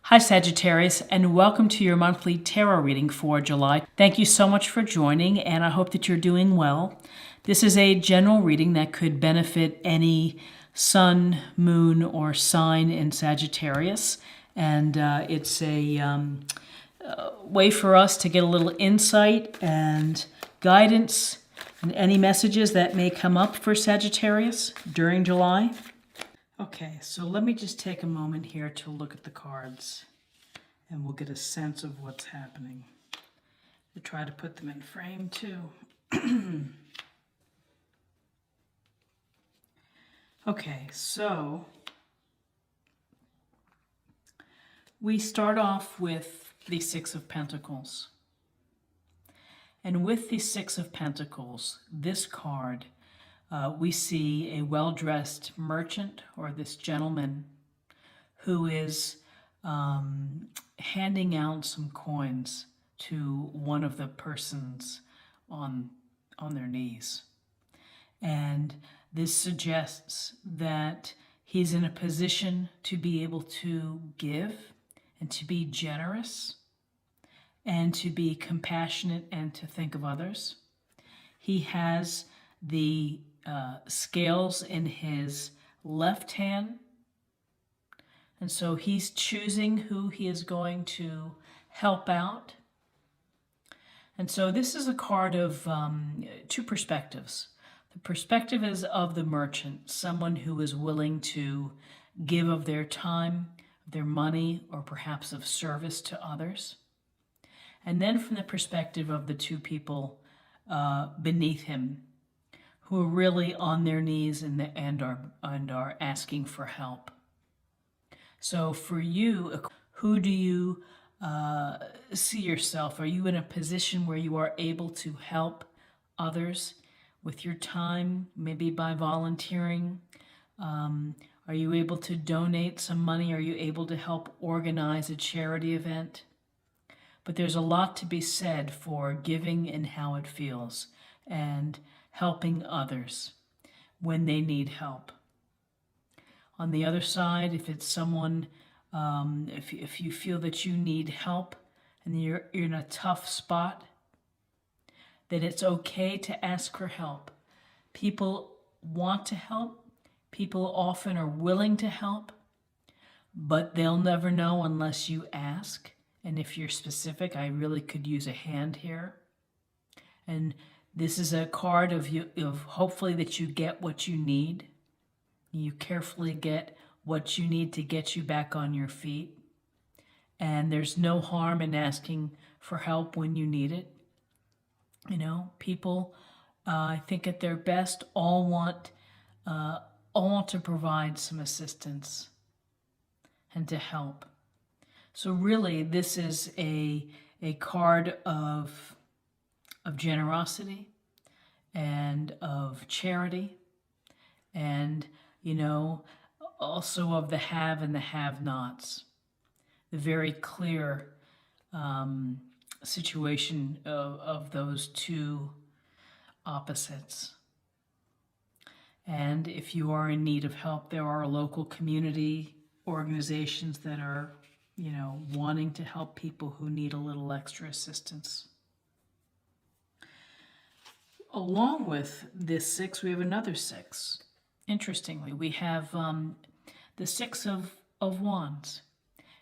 Hi Sagittarius, and welcome to your monthly tarot reading for July. Thank you so much for joining, and I hope that you're doing well. This is a general reading that could benefit any sun, moon, or sign in Sagittarius, and it's a way for us to get a little insight and guidance and any messages that may come up for Sagittarius during July. Okay, so let me just take a moment here to look at the cards and we'll get a sense of what's happening. To try to put them in frame too. Okay, so we start off with the Six of Pentacles. And with the Six of Pentacles, this card, we see a well-dressed merchant, or this gentleman, who is handing out some coins to one of the persons on their knees. And this suggests that he's in a position to be able to give and to be generous and to be compassionate and to think of others. He has the scales in his left hand, and so he's choosing who he is going to help out. And so this is a card of two perspectives. The perspective is of the merchant, someone who is willing to give of their time, their money, or perhaps of service to others. And then from the perspective of the two people beneath him, who are really on their knees and are asking for help. So for you, who do you see yourself? Are you in a position where you are able to help others with your time, maybe by volunteering? Are you able to donate some money? Are you able to help organize a charity event? But there's a lot to be said for giving and how it feels, and helping others when they need help. On the other side, if it's someone, if you feel that you need help and you're in a tough spot, then it's okay to ask for help. People want to help. People often are willing to help, but they'll never know unless you ask. And if you're specific, I really could use a hand here. And this is a card of hopefully that you get what you need. You carefully get what you need to get you back on your feet. And there's no harm in asking for help when you need it. You know, people, I think at their best, all want to provide some assistance and to help. So really, this is a card of generosity and of charity, and, you know, also of the have and the have-nots. The very clear situation of those two opposites. And if you are in need of help, there are local community organizations that are, you know, wanting to help people who need a little extra assistance. Along with this six, we have another six. Interestingly, we have the Six of Wands.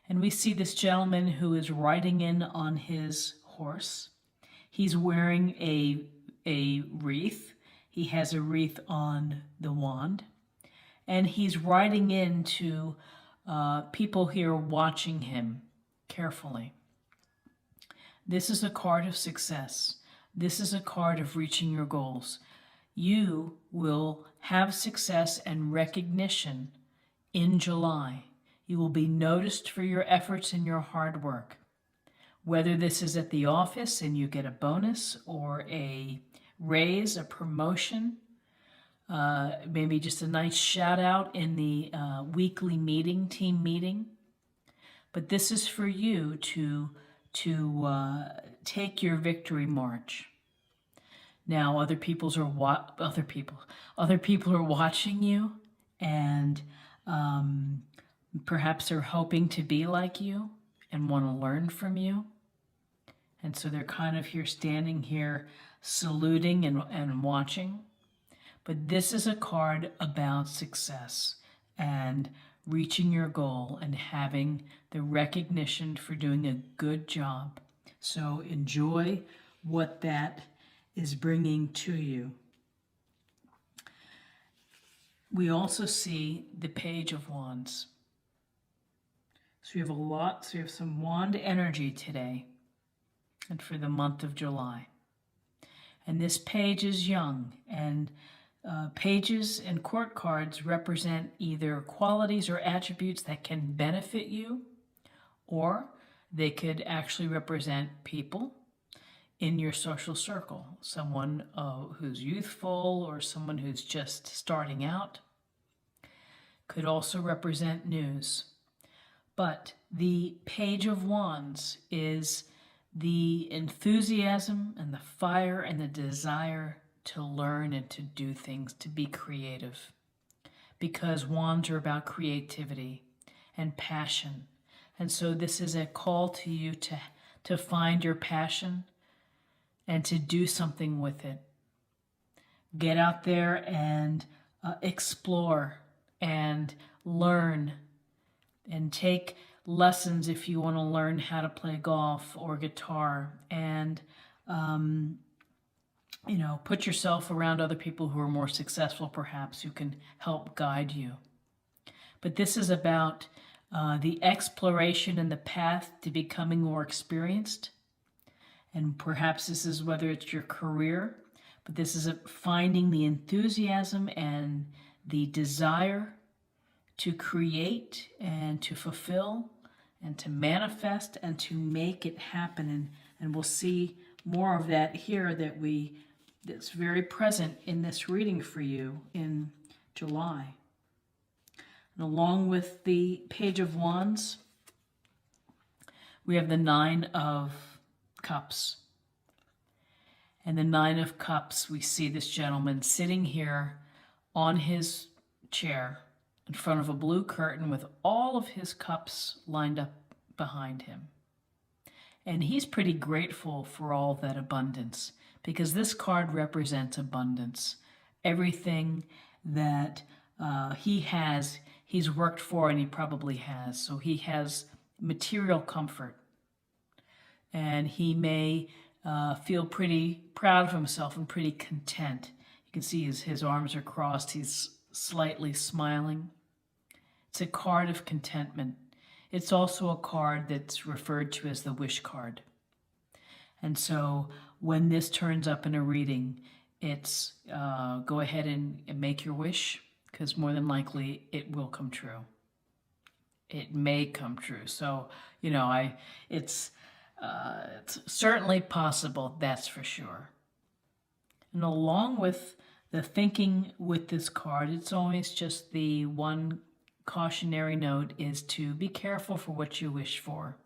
And we see this gentleman who is riding in on his horse. He's wearing a wreath. He has a wreath on the wand. And he's riding into people here watching him carefully. This is a card of success. This is a card of reaching your goals. You will have success and recognition in July. You will be noticed for your efforts and your hard work. Whether this is at the office and you get a bonus or a raise, a promotion, maybe just a nice shout out in the weekly meeting, team meeting. But this is for you to take your victory march. Now, other people are watching you, and Perhaps they're hoping to be like you and want to learn from you. And so they're kind of here, standing here, saluting and watching. But this is a card about success and reaching your goal and having the recognition for doing a good job. So enjoy what that is bringing to you. We also see the Page of Wands. So we have some wand energy today and for the month of July. And this page is young, and pages and court cards represent either qualities or attributes that can benefit you, or they could actually represent people in your social circle, someone who's youthful or someone who's just starting out. Could also represent news. But the Page of Wands is the enthusiasm and the fire and the desire to learn and to do things, to be creative. Because wands are about creativity and passion. And so this is a call to you to find your passion and to do something with it. Get out there and explore and learn and take lessons if you want to learn how to play golf or guitar, and put yourself around other people who are more successful, perhaps, who can help guide you. But this is about the exploration and the path to becoming more experienced. And perhaps this is whether it's your career, but this is finding the enthusiasm and the desire to create and to fulfill and to manifest and to make it happen. And we'll see more of that here that's very present in this reading for you in July. And along with the Page of Wands, we have the Nine of Cups. And the Nine of Cups, we see this gentleman sitting here on his chair in front of a blue curtain with all of his cups lined up behind him. And he's pretty grateful for all that abundance, because this card represents abundance. Everything that he has, he's worked for, and he probably has. So he has material comfort. And he may feel pretty proud of himself and pretty content. You can see his arms are crossed. He's slightly smiling. It's a card of contentment. It's also a card that's referred to as the wish card. And so when this turns up in a reading, it's go ahead and make your wish, because more than likely it will come true. It may come true. So, it's certainly possible, that's for sure. And along with the thinking with this card, it's always just the one cautionary note is to be careful for what you wish for.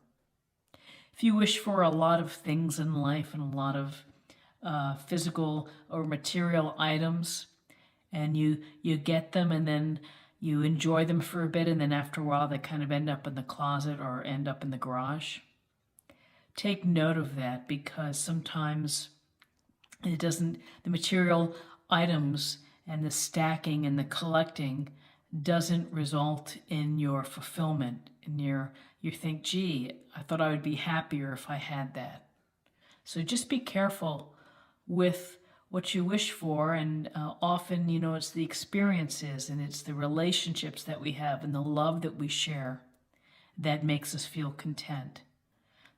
If you wish for a lot of things in life and a lot of physical or material items, and you get them and then you enjoy them for a bit, and then after a while they kind of end up in the closet or end up in the garage, take note of that, because sometimes the material items and the stacking and the collecting doesn't result in your fulfillment, and you think, gee, I thought I would be happier if I had that. So just be careful with what you wish for, and often, it's the experiences and it's the relationships that we have and the love that we share that makes us feel content.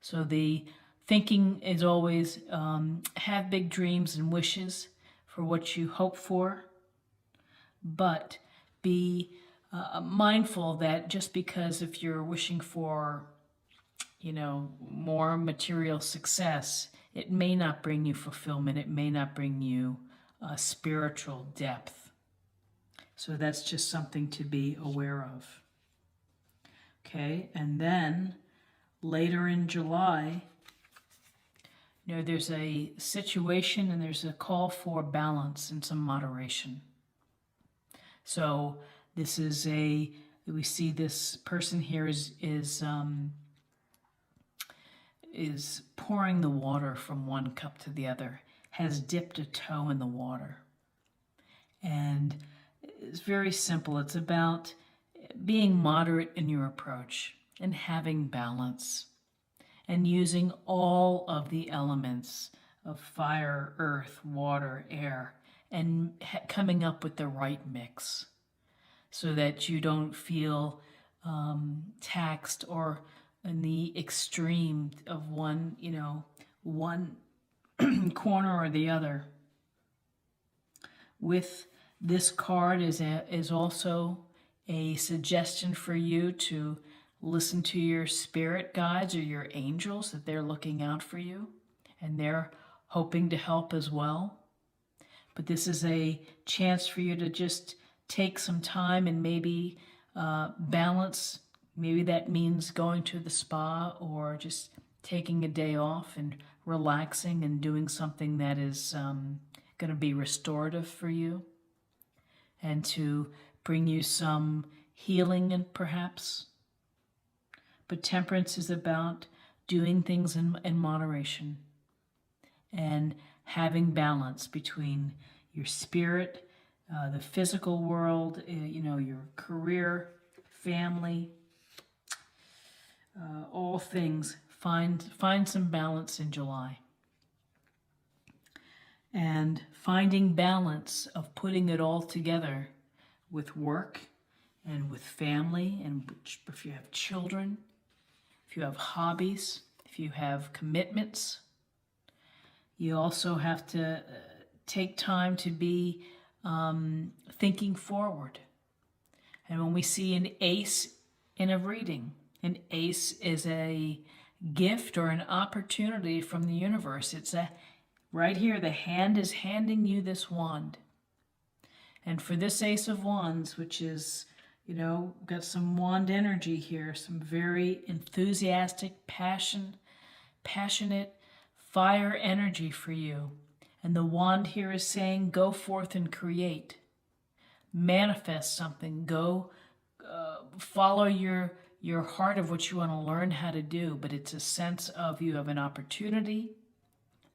So the thinking is always have big dreams and wishes for what you hope for, but be mindful that just because if you're wishing for, more material success, it may not bring you fulfillment. It may not bring you spiritual depth. So that's just something to be aware of. Okay, and then later in July, there's a situation and there's a call for balance and some moderation. So this is a We see this person here is pouring the water from one cup to the other, has dipped a toe in the water. And it's very simple. It's about being moderate in your approach and having balance and using all of the elements of fire, earth, water, air, and coming up with the right mix so that you don't feel taxed or in the extreme of one corner or the other. With this card is also a suggestion for you to listen to your spirit guides or your angels, that they're looking out for you and they're hoping to help as well. But this is a chance for you to just take some time and maybe balance. Maybe that means going to the spa or just taking a day off and relaxing and doing something that is going to be restorative for you and to bring you some healing and perhaps. But temperance is about doing things in moderation and having balance between your spirit, the physical world, your career, family, all things. Find some balance in July. And finding balance of putting it all together with work and with family, and if you have children, if you have hobbies, if you have commitments. You also have to take time to be thinking forward. And when we see an ace in a reading, an ace is a gift or an opportunity from the universe. It's right here, the hand is handing you this wand. And for this Ace of Wands, which is, got some wand energy here, some very enthusiastic, passionate, fire energy for you. And the wand here is saying, go forth and create. Manifest something. Go follow your heart of what you want to learn how to do. But it's a sense of you have an opportunity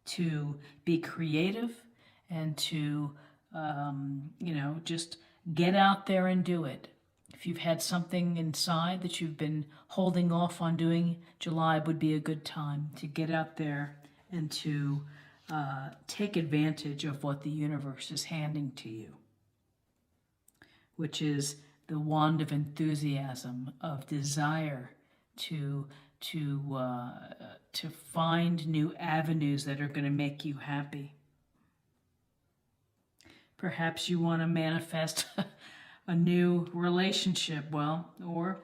to be creative and to, just get out there and do it. If you've had something inside that you've been holding off on doing, July would be a good time to get out there and to take advantage of what the universe is handing to you, which is the wand of enthusiasm, of desire to find new avenues that are going to make you happy. Perhaps you want to manifest a new relationship, or,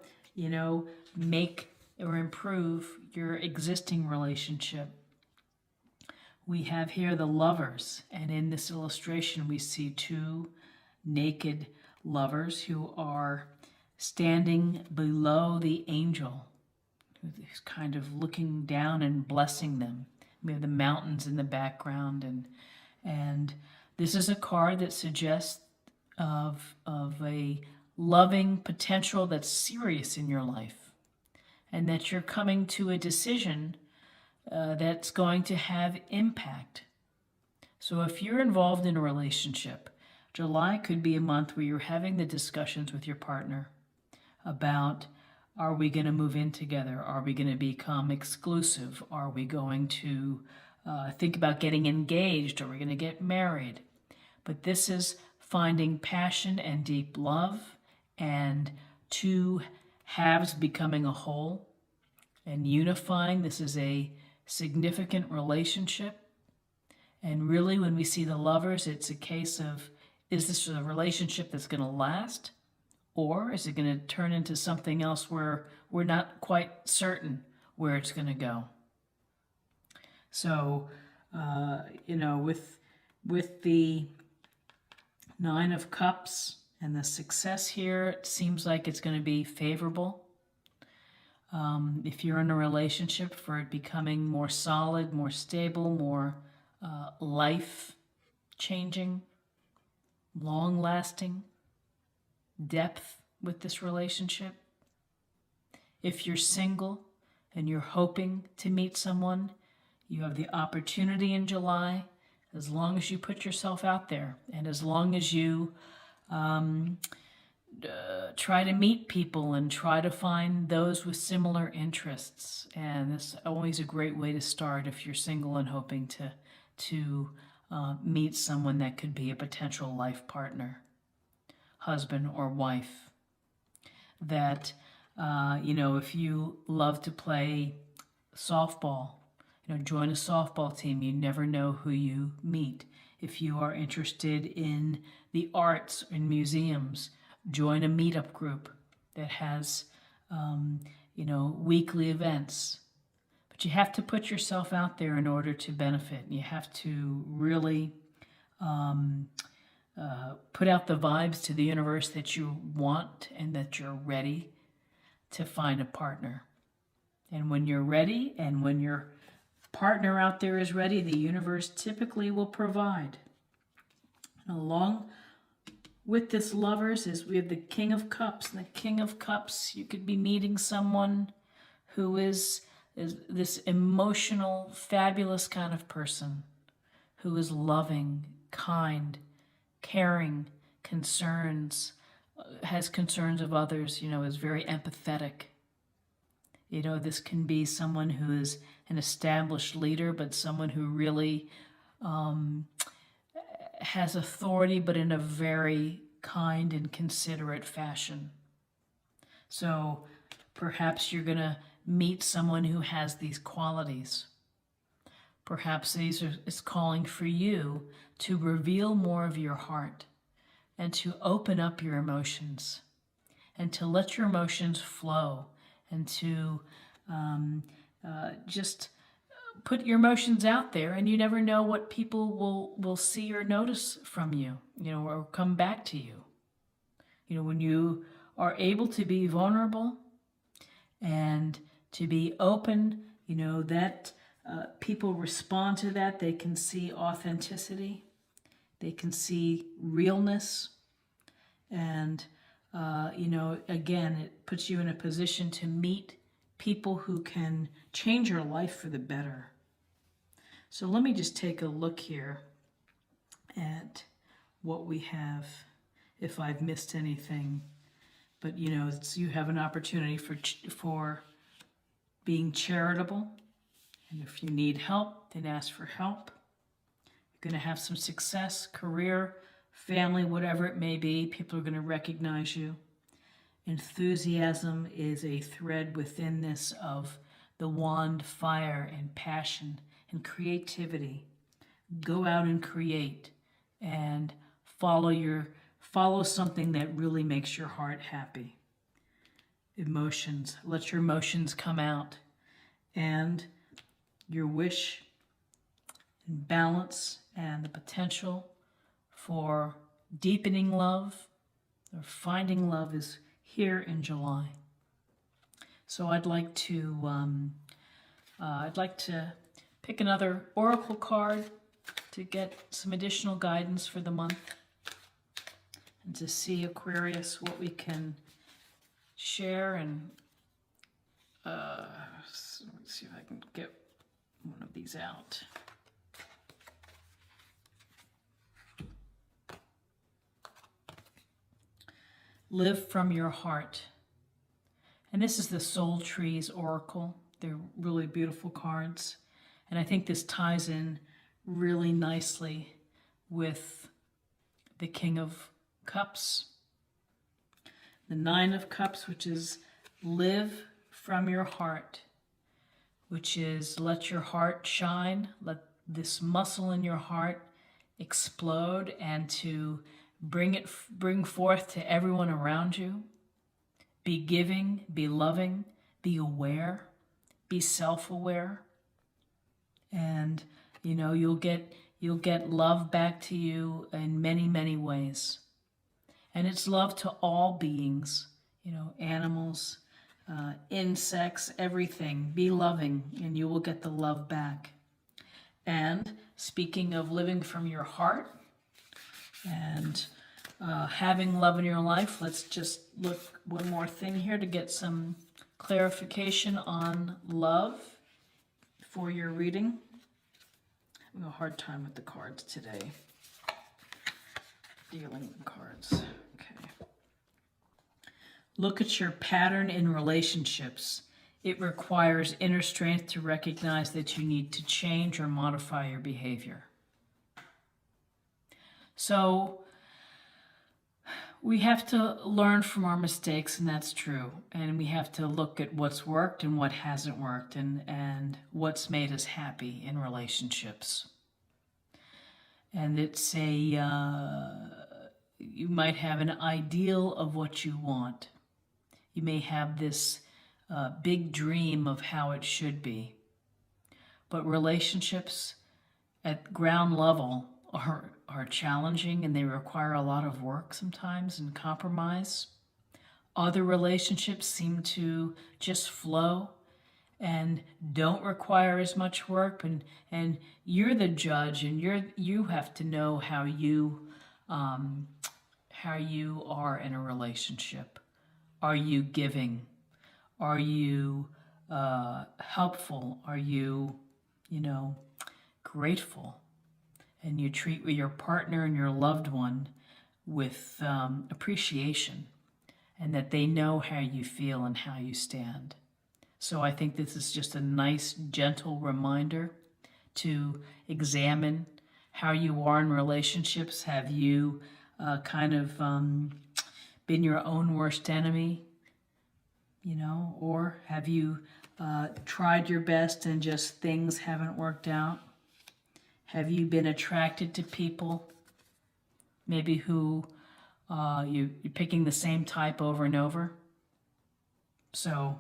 make or improve your existing relationship. We have here the lovers, and in this illustration we see two naked lovers who are standing below the angel, who's kind of looking down and blessing them. We have the mountains in the background, and this is a card that suggests of a loving potential that's serious in your life, and that you're coming to a decision that's going to have impact. So if you're involved in a relationship, July could be a month where you're having the discussions with your partner about, are we going to move in together? Are we going to become exclusive? Are we going to think about getting engaged? Are we going to get married? But this is finding passion and deep love and two halves becoming a whole and unifying. This is a significant relationship. And really, when we see the lovers, it's a case of, is this a relationship that's going to last? Or is it going to turn into something else where we're not quite certain where it's going to go? So, with the Nine of Cups and the success here, it seems like it's going to be favorable. If you're in a relationship, for it becoming more solid, more stable, more life-changing, long-lasting, depth with this relationship. If you're single and you're hoping to meet someone, you have the opportunity in July, as long as you put yourself out there and as long as you try to meet people and try to find those with similar interests. And that's always a great way to start if you're single and hoping to meet someone that could be a potential life partner, husband or wife. That, if you love to play softball, join a softball team. You never know who you meet. If you are interested in the arts and museums, join a meetup group that has, weekly events. But you have to put yourself out there in order to benefit. You have to really put out the vibes to the universe that you want and that you're ready to find a partner. And when you're ready and when your partner out there is ready, the universe typically will provide. And along with this Lovers is we have the King of Cups. And the King of Cups, you could be meeting someone who is this emotional, fabulous kind of person who is loving, kind, caring, has concerns of others, is very empathetic. This can be someone who is an established leader, but someone who really has authority, but in a very kind and considerate fashion. So perhaps you're going to meet someone who has these qualities. Perhaps it's calling for you to reveal more of your heart and to open up your emotions and to let your emotions flow and to just put your emotions out there. And you never know what people will see or notice from you, or come back to you. When you are able to be vulnerable and to be open, that people respond to that. They can see authenticity. They can see realness. And, again, it puts you in a position to meet people who can change your life for the better. So let me just take a look here at what we have, if I've missed anything. But, you have an opportunity for being charitable. And if you need help, then ask for help. You're going to have some success, career, family, whatever it may be. People are going to recognize you. Enthusiasm is a thread within this of the wand, fire and passion and creativity. Go out and create and follow something that really makes your heart happy. Emotions, let your emotions come out. And your wish and balance and the potential for deepening love or finding love is here in July. So I'd like to pick another oracle card to get some additional guidance for the month and to see, Aquarius, what we can share. And so let me see if I can get one of these out. Live from your heart. And this is the Soul Trees Oracle. They're really beautiful cards. And I think this ties in really nicely with the King of Cups. The Nine of Cups, which is live from your heart, which is let your heart shine, let this muscle in your heart explode and to bring forth to everyone around you. Be giving, be loving, be aware, be self-aware. And you'll get love back to you in many, many ways. And it's love to all beings, animals, insects, everything. Be loving and you will get the love back. And speaking of living from your heart and having love in your life. Let's just look one more thing here to get some clarification on love for your reading. I'm having a hard time with the cards today. Dealing with cards. Okay. Look at your pattern in relationships. It requires inner strength to recognize that you need to change or modify your behavior. So we have to learn from our mistakes, and that's true. And we have to look at what's worked and what hasn't worked, and what's made us happy in relationships. And it's you might have an ideal of what you want. You may have this big dream of how it should be. But relationships at ground level are challenging, and they require a lot of work sometimes and compromise. Other relationships seem to just flow and don't require as much work, and you're the judge, and you have to know how you are in a relationship. Are you giving? Are you helpful? Are you, grateful? And you treat your partner and your loved one with appreciation, and that they know how you feel and how you stand. So I think this is just a nice, gentle reminder to examine how you are in relationships. Have you been your own worst enemy? Or have you tried your best and just things haven't worked out? Have you been attracted to people maybe who you're picking the same type over and over? So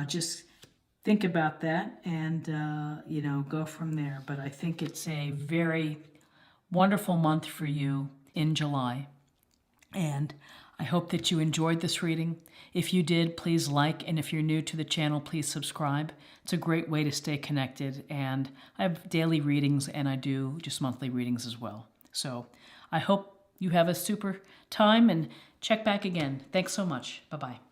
just think about that and, go from there. But I think it's a very wonderful month for you in July. And I hope that you enjoyed this reading. If you did, please like, and if you're new to the channel, please subscribe. It's a great way to stay connected, and I have daily readings, and I do just monthly readings as well. So I hope you have a super time, and check back again. Thanks so much. Bye-bye.